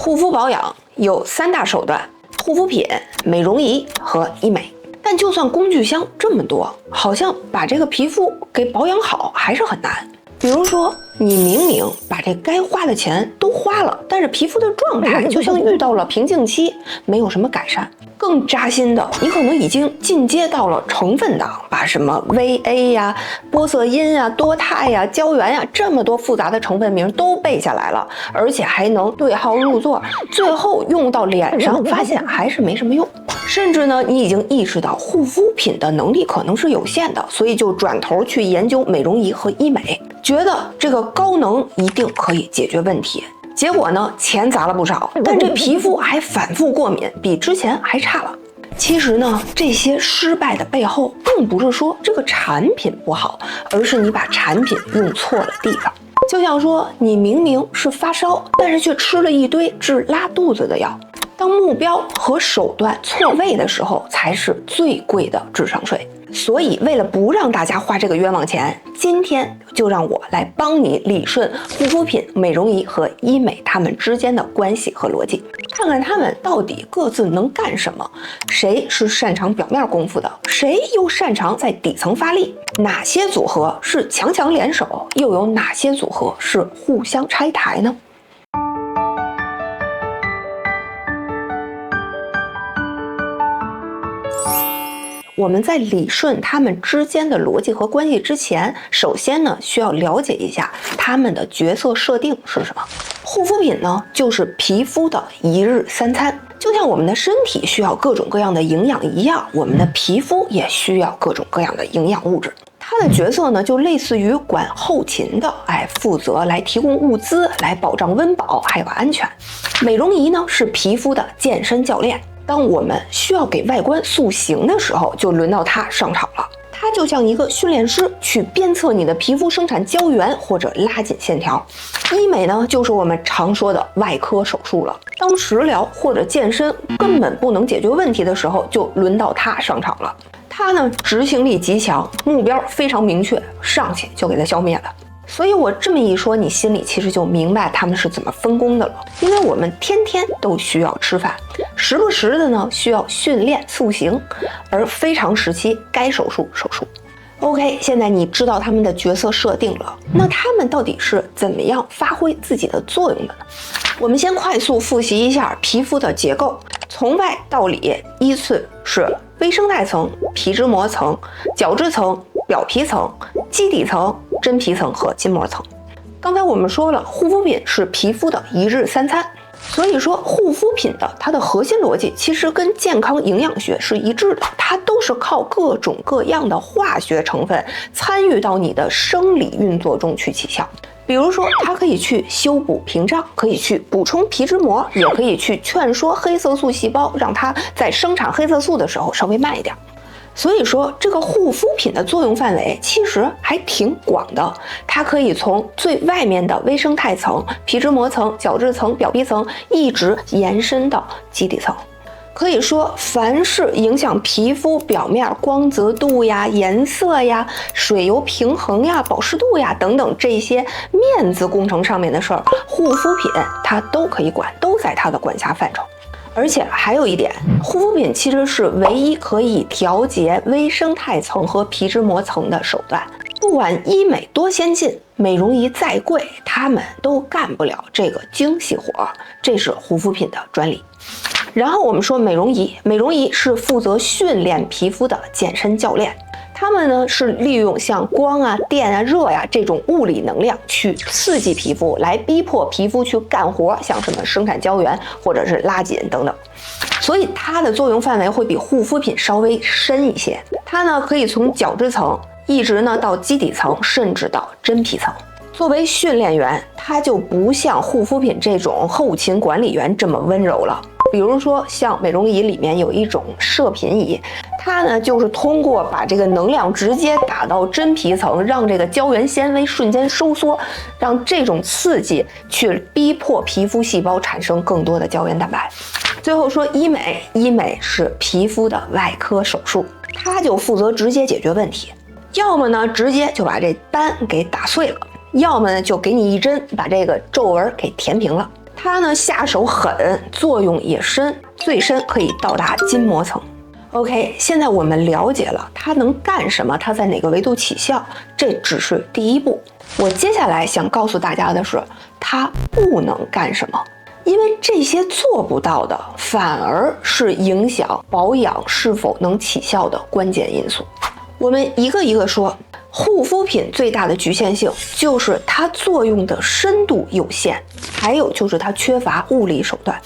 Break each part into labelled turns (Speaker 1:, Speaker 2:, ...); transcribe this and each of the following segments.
Speaker 1: 护肤保养有3大手段：护肤品、美容仪和医美。但就算工具箱这么多，好像把这个皮肤给保养好还是很难。比如说，你明明把这该花的钱都花了，但是皮肤的状态就像遇到了瓶颈期，没有什么改善。更扎心的，你可能已经进阶到了成分党，把什么 VA 呀、玻色因呀、多肽呀、胶原呀这么多复杂的成分名都背下来了，而且还能对号入座，最后用到脸上，发现还是没什么用。甚至呢，你已经意识到护肤品的能力可能是有限的，所以就转头去研究美容仪和医美，觉得这个高能一定可以解决问题。结果呢，钱砸了不少，但这皮肤还反复过敏，比之前还差了。其实呢，这些失败的背后，并不是说这个产品不好，而是你把产品用错了地方。就像说，你明明是发烧，但是却吃了一堆治拉肚子的药。当目标和手段错位的时候，才是最贵的智商税。所以为了不让大家花这个冤枉钱，今天就让我来帮你理顺护肤品、美容仪和医美它们之间的关系和逻辑，看看它们到底各自能干什么，谁是擅长表面功夫的，谁又擅长在底层发力，哪些组合是强强联手，又有哪些组合是互相拆台呢？我们在理顺它们之间的逻辑和关系之前，首先呢，需要了解一下它们的角色设定是什么。护肤品呢，就是皮肤的一日三餐，就像我们的身体需要各种各样的营养一样，我们的皮肤也需要各种各样的营养物质。它的角色呢，就类似于管后勤的，负责来提供物资，来保障温饱还有安全。美容仪呢，是皮肤的健身教练。当我们需要给外观塑形的时候，就轮到它上场了。它就像一个训练师，去鞭策你的皮肤生产胶原或者拉紧线条。医美呢，就是我们常说的外科手术了。当食疗或者健身根本不能解决问题的时候，就轮到它上场了。它呢，执行力极强，目标非常明确，上去就给它消灭了。所以我这么一说，你心里其实就明白他们是怎么分工的了。因为我们天天都需要吃饭，时不时的呢需要训练塑形，而非常时期该手术手术。OK， 现在你知道他们的角色设定了，那他们到底是怎么样发挥自己的作用的呢？我们先快速复习一下皮肤的结构，从外到里依次是微生态层、皮脂膜层、角质层、表皮层、基底层、真皮层和筋膜层。刚才我们说了，护肤品是皮肤的一日三餐，所以说护肤品的它的核心逻辑其实跟健康营养学是一致的，它都是靠各种各样的化学成分参与到你的生理运作中去起效。比如说，它可以去修补屏障，可以去补充皮脂膜，也可以去劝说黑色素细胞，让它在生产黑色素的时候稍微慢一点。所以说，这个护肤品的作用范围其实还挺广的，它可以从最外面的微生态层、皮脂膜层、角质层、表皮层，一直延伸到基底层。可以说，凡是影响皮肤表面光泽度呀、颜色呀、水油平衡呀、保湿度呀等等这些面子工程上面的事儿，护肤品它都可以管，都在它的管辖范畴。而且还有一点，护肤品其实是唯一可以调节微生态层和皮脂膜层的手段。不管医美多先进，美容仪再贵，他们都干不了这个精细活，这是护肤品的专利。然后我们说美容仪，美容仪是负责训练皮肤的健身教练。他们呢是利用像光啊、电啊、热呀这种物理能量去刺激皮肤，来逼迫皮肤去干活，像什么生产胶原或者是拉紧等等。所以它的作用范围会比护肤品稍微深一些。它呢可以从角质层一直呢到基底层，甚至到真皮层。作为训练员，它就不像护肤品这种后勤管理员这么温柔了。比如说像美容仪里面有一种射频仪，它呢就是通过把这个能量直接打到真皮层，让这个胶原纤维瞬间收缩，让这种刺激去逼迫皮肤细胞产生更多的胶原蛋白。最后说医美，医美是皮肤的外科手术，它就负责直接解决问题，要么呢直接就把这斑给打碎了，要么呢就给你一针把这个皱纹给填平了。它呢下手狠，作用也深，最深可以到达筋膜层。OK， 现在我们了解了它能干什么，它在哪个维度起效，这只是第一步。我接下来想告诉大家的是，它不能干什么，因为这些做不到的，反而是影响保养是否能起效的关键因素。我们一个一个说。护肤品最大的局限性就是它作用的深度有限，还有就是它缺乏物理手段。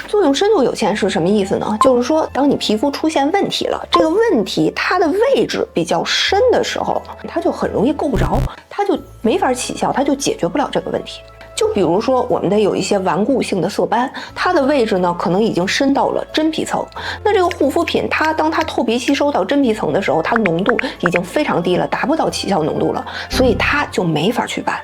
Speaker 1: 作用深度有限是什么意思呢？就是说，当你皮肤出现问题了，这个问题它的位置比较深的时候，它就很容易够不着，它就没法起效，它就解决不了这个问题。就比如说我们的有一些顽固性的色斑，它的位置呢可能已经深到了真皮层。那这个护肤品当它透皮吸收到真皮层的时候，它浓度已经非常低了，达不到起效浓度了，所以它就没法祛斑。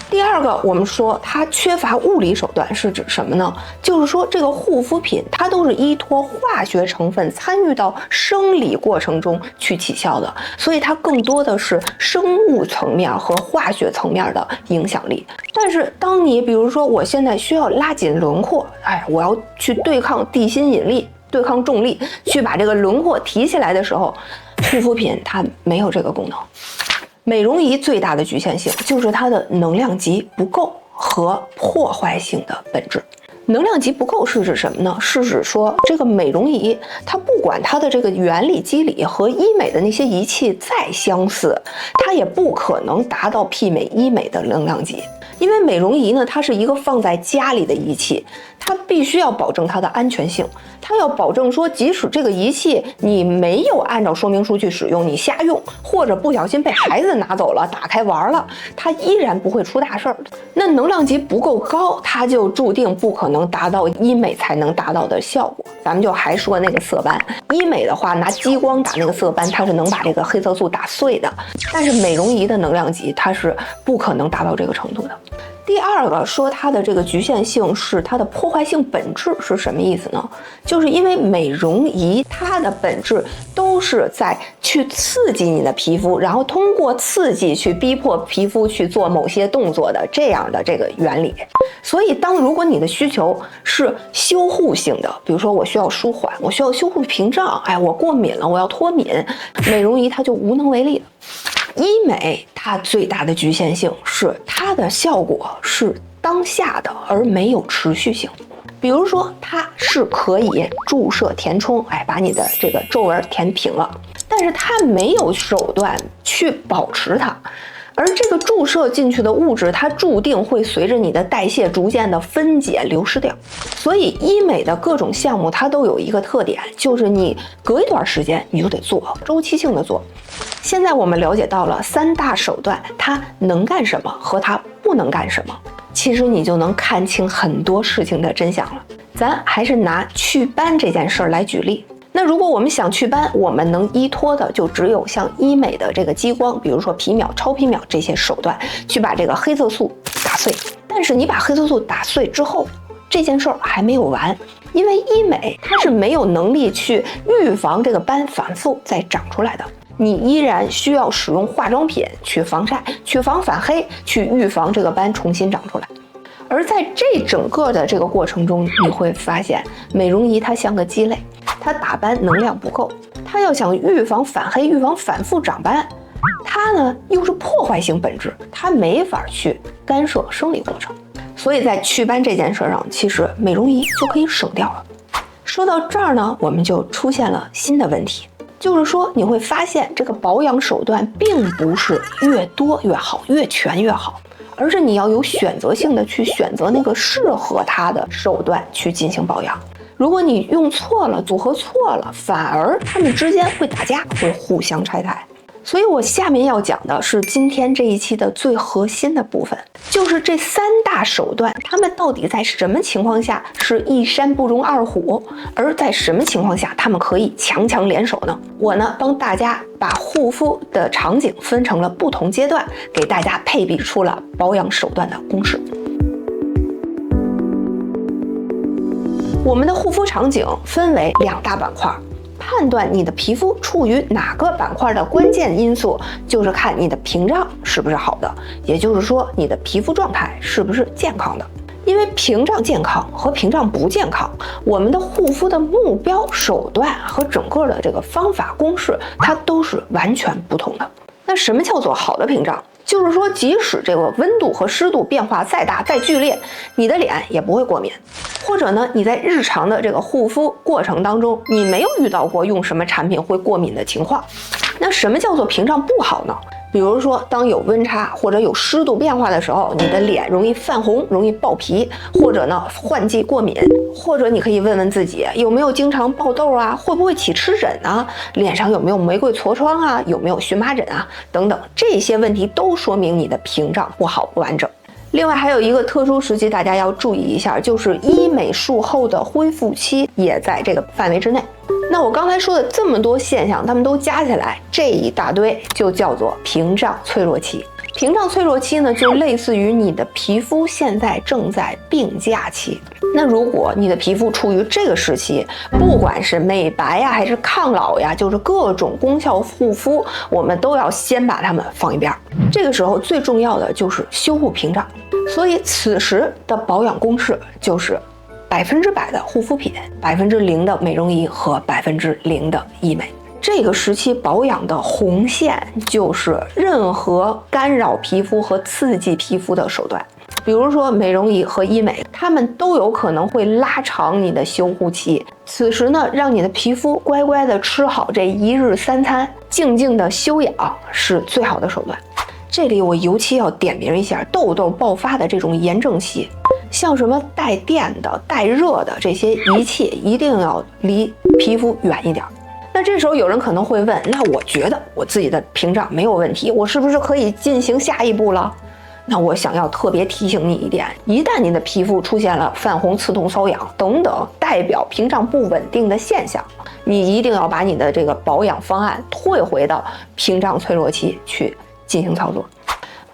Speaker 1: 第二个，我们说它缺乏物理手段是指什么呢？就是说这个护肤品它都是依托化学成分参与到生理过程中去起效的，所以它更多的是生物层面和化学层面的影响力。但是当你比如说我现在需要拉紧轮廓，我要去对抗地心引力，对抗重力，去把这个轮廓提起来的时候，护肤品它没有这个功能。美容仪最大的局限性就是它的能量级不够和破坏性的本质。能量级不够是指什么呢？是指说这个美容仪它不管它的这个原理机理和医美的那些仪器再相似，它也不可能达到媲美医美的能量级。因为美容仪呢，它是一个放在家里的仪器，它必须要保证它的安全性，它要保证说，即使这个仪器你没有按照说明书去使用，你瞎用，或者不小心被孩子拿走了，打开玩了，它依然不会出大事儿。那能量级不够高，它就注定不可能达到医美才能达到的效果。咱们就还说那个色斑，医美的话拿激光打那个色斑，它是能把这个黑色素打碎的，但是美容仪的能量级它是不可能达到这个程度的。第二个说它的这个局限性是它的破坏性本质是什么意思呢？就是因为美容仪它的本质都是在去刺激你的皮肤，然后通过刺激去逼迫皮肤去做某些动作的这样的这个原理。所以如果你的需求是修护性的，比如说我需要舒缓，我需要修护屏障，我过敏了，我要脱敏，美容仪它就无能为力了。医美它最大的局限性是它的效果是当下的，而没有持续性。比如说它是可以注射填充，把你的这个皱纹填平了，但是它没有手段去保持它。而这个注射进去的物质，它注定会随着你的代谢逐渐的分解流失掉。所以医美的各种项目它都有一个特点，就是你隔一段时间你就得做，周期性的做。现在我们了解到了3大手段，它能干什么和它不能干什么，其实你就能看清很多事情的真相了。咱还是拿祛斑这件事儿来举例。那如果我们想祛斑，我们能依托的就只有像医美的这个激光，比如说皮秒、超皮秒这些手段，去把这个黑色素打碎。但是你把黑色素打碎之后，这件事儿还没有完，因为医美它是没有能力去预防这个斑反复再长出来的，你依然需要使用化妆品去防晒、去防反黑、去预防这个斑重新长出来。而在这整个的这个过程中，你会发现美容仪它像个鸡肋，它打斑能量不够，它要想预防反黑、预防反复长斑，它呢又是破坏性本质，它没法去干涉生理过程。所以在祛斑这件事上，其实美容仪就可以省掉了。说到这儿呢，我们就出现了新的问题，就是说你会发现这个保养手段并不是越多越好，越全越好，而是你要有选择性的去选择那个适合它的手段去进行保养。如果你用错了，组合错了，反而它们之间会打架，会互相拆台。所以我下面要讲的是今天这一期的最核心的部分，就是这3大手段，它们到底在什么情况下是一山不容二虎，而在什么情况下它们可以强强联手呢？我呢帮大家把护肤的场景分成了不同阶段，给大家配比出了保养手段的公式。我们的护肤场景分为2大板块，判断你的皮肤处于哪个板块的关键因素，就是看你的屏障是不是好的，也就是说你的皮肤状态是不是健康的。因为为屏障健康和屏障不健康，我们的护肤的目标、手段和整个的这个方法公式，它都是完全不同的。那什么叫做好的屏障？就是说，即使这个温度和湿度变化再大、再剧烈，你的脸也不会过敏。或者呢，你在日常的这个护肤过程当中，你没有遇到过用什么产品会过敏的情况。那什么叫做屏障不好呢？比如说，当有温差或者有湿度变化的时候，你的脸容易泛红、容易爆皮，或者呢换季过敏，或者你可以问问自己有没有经常爆痘啊，会不会起湿疹啊，脸上有没有玫瑰痤疮啊，有没有荨麻疹啊等等，这些问题都说明你的屏障不好不完整。另外还有一个特殊时期，大家要注意一下，就是医美术后的恢复期也在这个范围之内。那我刚才说的这么多现象，它们都加起来，这一大堆就叫做屏障脆弱期。屏障脆弱期呢，就类似于你的皮肤现在正在病假期。那如果你的皮肤处于这个时期，不管是美白呀，还是抗老呀，就是各种功效护肤，我们都要先把它们放一边。这个时候最重要的就是修护屏障。所以此时的保养公式就是100%的护肤品，0%的美容仪和0%的医美。这个时期保养的红线就是任何干扰皮肤和刺激皮肤的手段，比如说美容仪和医美，它们都有可能会拉长你的修护期。此时呢，让你的皮肤乖乖的吃好这一日3餐，静静的休养是最好的手段。这里我尤其要点名一下痘痘爆发的这种炎症期，像什么带电的、带热的这些仪器，一定要离皮肤远一点。那这时候有人可能会问，那我觉得我自己的屏障没有问题，我是不是可以进行下一步了？那我想要特别提醒你一点，一旦你的皮肤出现了泛红、刺痛、瘙痒等等代表屏障不稳定的现象，你一定要把你的这个保养方案退回到屏障脆弱期去进行操作。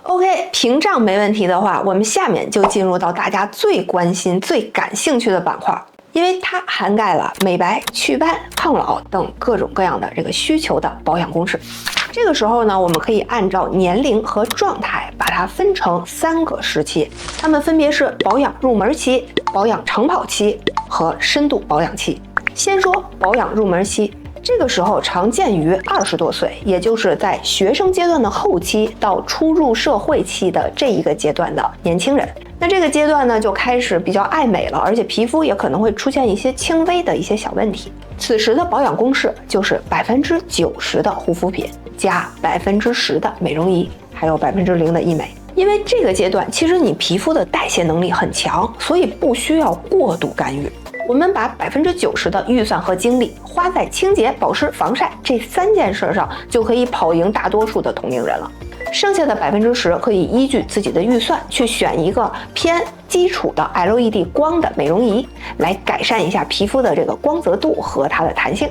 Speaker 1: OK， 屏障没问题的话，我们下面就进入到大家最关心、最感兴趣的板块，因为它涵盖了美白、祛斑、抗老等各种各样的这个需求的保养公式。这个时候呢，我们可以按照年龄和状态把它分成3个时期，它们分别是保养入门期、保养长跑期和深度保养期。先说保养入门期。这个时候常见于20多岁，也就是在学生阶段的后期到初入社会期的这一个阶段的年轻人。那这个阶段呢，就开始比较爱美了，而且皮肤也可能会出现一些轻微的一些小问题。此时的保养公式就是90%的护肤品加10%的美容仪，还有0%的医美。因为这个阶段其实你皮肤的代谢能力很强，所以不需要过度干预。我们把90%的预算和精力花在清洁、保湿、防晒这3件事上，就可以跑赢大多数的同龄人了。剩下的10%可以依据自己的预算去选一个偏基础的 LED 光的美容仪，来改善一下皮肤的这个光泽度和它的弹性。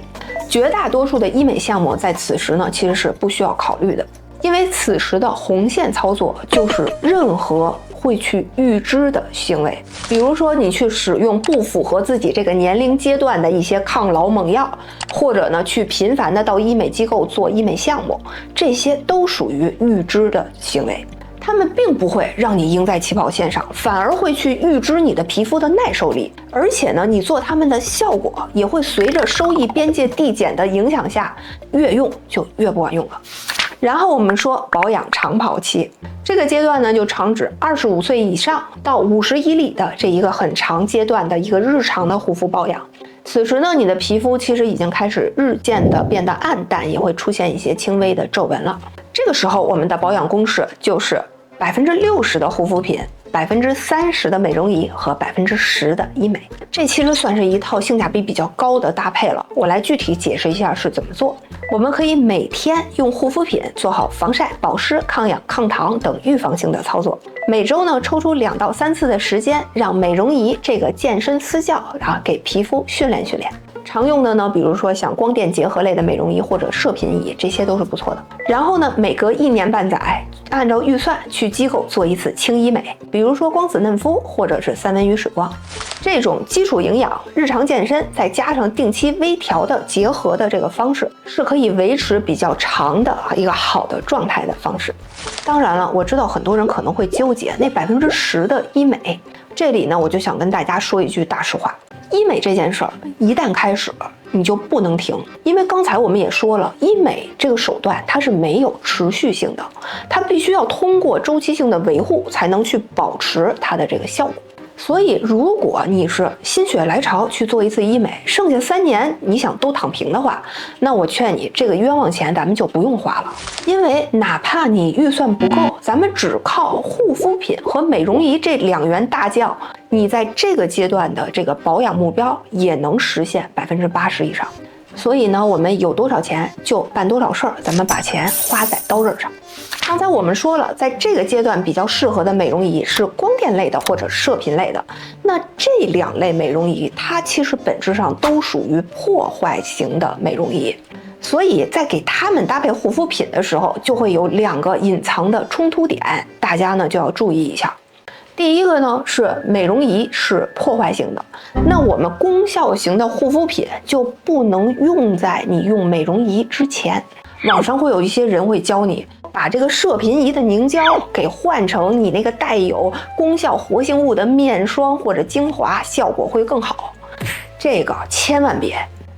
Speaker 1: 绝大多数的医美项目在此时呢，其实是不需要考虑的，因为此时的红线操作就是任何会去预支的行为，比如说你去使用不符合自己这个年龄阶段的一些抗老猛药，或者呢去频繁的到医美机构做医美项目，这些都属于预支的行为。他们并不会让你赢在起跑线上，反而会去预支你的皮肤的耐受力，而且呢，你做它们的效果也会随着收益边界递减的影响下，越用就越不管用了。然后我们说保养长跑期，这个阶段呢，就常指25岁以上到51里的这一个很长阶段的一个日常的护肤保养。此时呢，你的皮肤其实已经开始日渐的变得暗淡，也会出现一些轻微的皱纹了。这个时候，我们的保养公式就是60%的护肤品，30%的美容仪和10%的医美。这其实算是一套性价比比较高的搭配了。我来具体解释一下是怎么做。我们可以每天用护肤品做好防晒、保湿、抗氧、抗糖等预防性的操作。每周呢抽出2到3次的时间，让美容仪这个健身私教给皮肤训练训练。常用的呢，比如说像光电结合类的美容仪或者射频仪，这些都是不错的。然后呢，每隔1年半载按照预算去机构做一次轻医美，比如说光子嫩肤或者是三文鱼水光。这种基础营养、日常健身再加上定期微调的结合的这个方式，是可以维持比较长的一个好的状态的方式。当然了，我知道很多人可能会纠结那10%的医美，这里呢我就想跟大家说一句大实话，医美这件事儿一旦开始你就不能停，因为刚才我们也说了，医美这个手段它是没有持续性的，它必须要通过周期性的维护才能去保持它的这个效果。所以如果你是心血来潮去做一次医美，剩下3年你想都躺平的话，那我劝你这个冤枉钱咱们就不用花了。因为哪怕你预算不够，咱们只靠护肤品和美容仪这2员大将，你在这个阶段的这个保养目标也能实现80%以上。所以呢，我们有多少钱就办多少事儿，咱们把钱花在刀刃上。刚才我们说了，在这个阶段比较适合的美容仪是光电类的或者射频类的。那这2类美容仪，它其实本质上都属于破坏型的美容仪，所以在给它们搭配护肤品的时候，就会有2个隐藏的冲突点，大家呢就要注意一下。第一个呢是美容仪是破坏性的，那我们功效型的护肤品就不能用在你用美容仪之前。网上会有一些人会教你把这个射频仪的凝胶给换成你那个带有功效活性物的面霜或者精华，效果会更好。这个千万别，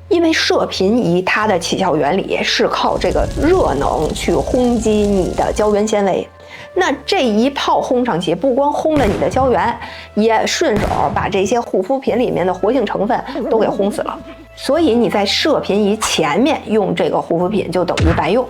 Speaker 1: 因为射频仪它的起效原理是靠这个热能去轰击你的胶原纤维，那这一炮轰上去，不光轰了你的胶原，也顺手把这些护肤品里面的活性成分都给轰死了。所以你在射频仪前面用这个护肤品就等于白用。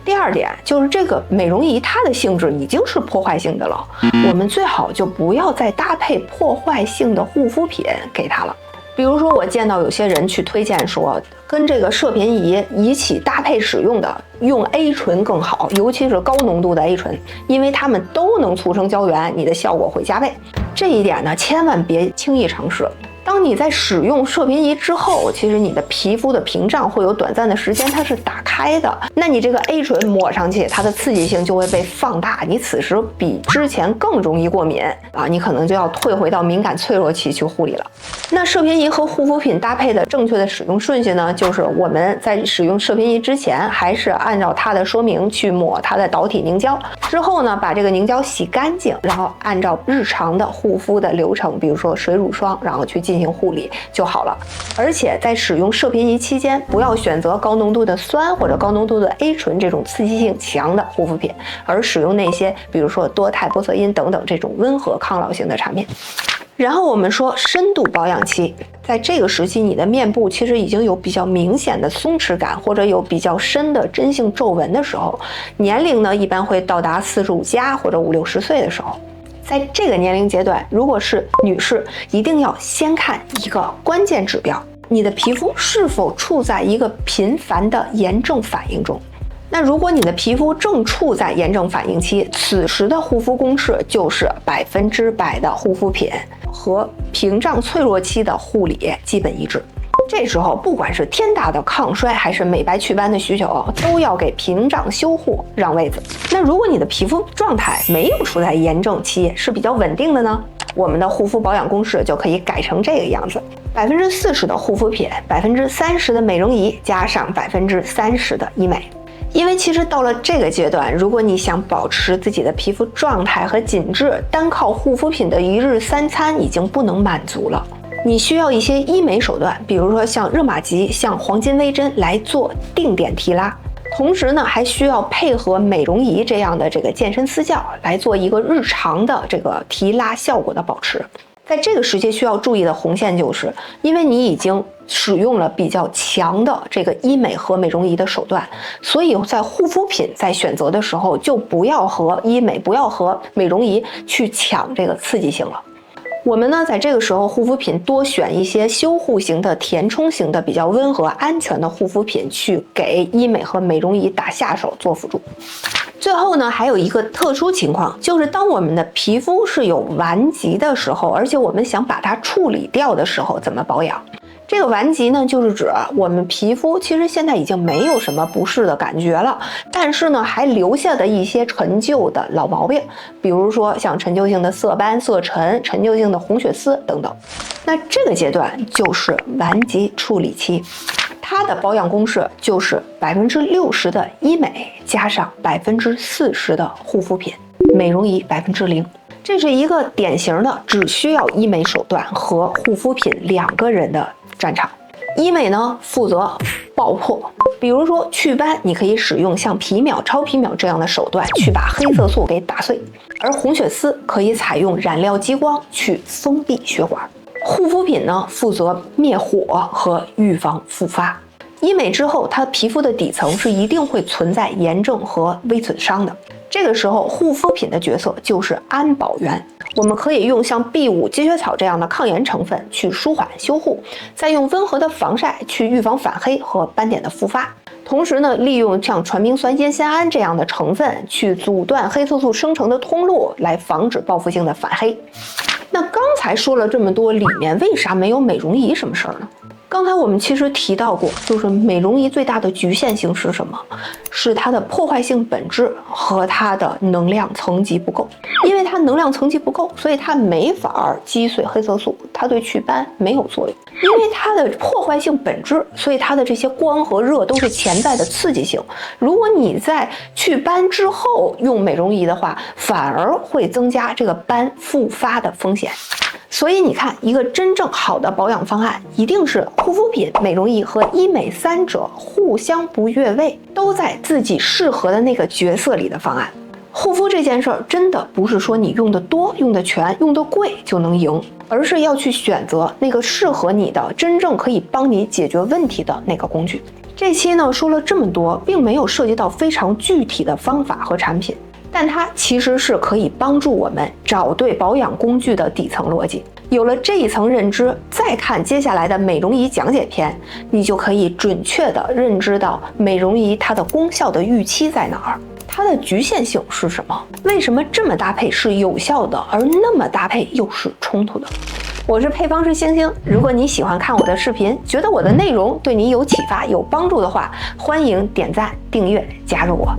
Speaker 1: 第二点就是这个美容仪它的性质已经是破坏性的了，我们最好就不要再搭配破坏性的护肤品给它了。比如说我见到有些人去推荐说跟这个射频仪一起搭配使用的，用 A 醇更好，尤其是高浓度的 A 醇，因为它们都能促生胶原，你的效果会加倍。这一点呢千万别轻易尝试。当你在使用射频仪之后，其实你的皮肤的屏障会有短暂的时间它是打开的，那你这个 A 醇抹上去，它的刺激性就会被放大，你此时比之前更容易过敏啊，你可能就要退回到敏感脆弱期去护理了。那射频仪和护肤品搭配的正确的使用顺序呢，就是我们在使用射频仪之前，还是按照它的说明去抹它的导体凝胶，之后呢把这个凝胶洗干净，然后按照日常的护肤的流程，比如说水乳霜，然后去进行护理就好了。而且在使用射频仪期间，不要选择高浓度的酸或者高浓度的 A 醇这种刺激性强的护肤品，而使用那些比如说多肽玻色因等等这种温和抗老型的产品。然后我们说深度保养期，在这个时期你的面部其实已经有比较明显的松弛感，或者有比较深的真性皱纹的时候，年龄呢一般会到达45+或者50-60岁的时候。在这个年龄阶段，如果是女士，一定要先看一个关键指标，你的皮肤是否处在一个频繁的炎症反应中。那如果你的皮肤正处在炎症反应期，此时的护肤公式就是100%的护肤品和屏障脆弱期的护理基本一致。这时候不管是天大的抗衰还是美白祛斑的需求，都要给屏障修护让位子。那如果你的皮肤状态没有处在炎症期，是比较稳定的呢，我们的护肤保养公式就可以改成这个样子：40%的护肤品，30%的美容仪，加上30%的医美。因为其实到了这个阶段，如果你想保持自己的皮肤状态和紧致，单靠护肤品的1日3餐已经不能满足了。你需要一些医美手段，比如说像热玛吉、像黄金微针来做定点提拉，同时呢还需要配合美容仪这样的这个健身私教来做一个日常的这个提拉效果的保持。在这个时期需要注意的红线就是，因为你已经使用了比较强的这个医美和美容仪的手段，所以在护肤品在选择的时候就不要和医美、不要和美容仪去抢这个刺激性了。我们呢，在这个时候护肤品多选一些修护型的、填充型的、比较温和、安全的护肤品，去给医美和美容仪打下手做辅助。最后呢，还有一个特殊情况，就是当我们的皮肤是有顽疾的时候，而且我们想把它处理掉的时候，怎么保养？这个顽疾呢，就是指我们皮肤其实现在已经没有什么不适的感觉了，但是呢，还留下的一些陈旧的老毛病，比如说像陈旧性的色斑、色沉、陈旧性的红血丝等等。那这个阶段就是顽疾处理期，它的保养公式就是60%的医美加上40%的护肤品，美容仪0%。这是一个典型的只需要医美手段和护肤品2个人的战场。医美呢负责爆破，比如说祛斑，你可以使用像皮秒、超皮秒这样的手段去把黑色素给打碎，而红血丝可以采用染料激光去封闭血管。护肤品呢负责灭火和预防复发。医美之后，它皮肤的底层是一定会存在炎症和微损伤的。这个时候，护肤品的角色就是安保员。我们可以用像 B5 积雪草这样的抗炎成分去舒缓修护，再用温和的防晒去预防反黑和斑点的复发。同时呢，利用像传明酸烟酰胺这样的成分去阻断黑色素生成的通路，来防止报复性的反黑。那刚才说了这么多，里面为啥没有美容仪什么事儿呢？刚才我们其实提到过，就是美容仪最大的局限性是什么？是它的破坏性本质和它的能量层级不够。因为它能量层级不够，所以它没法击碎黑色素，它对祛斑没有作用。因为它的破坏性本质，所以它的这些光和热都是潜在的刺激性。如果你在祛斑之后用美容仪的话，反而会增加这个斑复发的风险。所以你看，一个真正好的保养方案，一定是护肤品、美容仪和医美3者互相不越位，都在自己适合的那个角色里的方案。护肤这件事儿，真的不是说你用的多、用的全、用的贵就能赢，而是要去选择那个适合你的、真正可以帮你解决问题的那个工具。这期呢说了这么多，并没有涉及到非常具体的方法和产品，但它其实是可以帮助我们找对保养工具的底层逻辑。有了这一层认知，再看接下来的美容仪讲解篇，你就可以准确地认知到美容仪它的功效的预期在哪儿，它的局限性是什么，为什么这么搭配是有效的，而那么搭配又是冲突的。我是配方师星星，如果你喜欢看我的视频，觉得我的内容对你有启发、有帮助的话，欢迎点赞、订阅、加入我。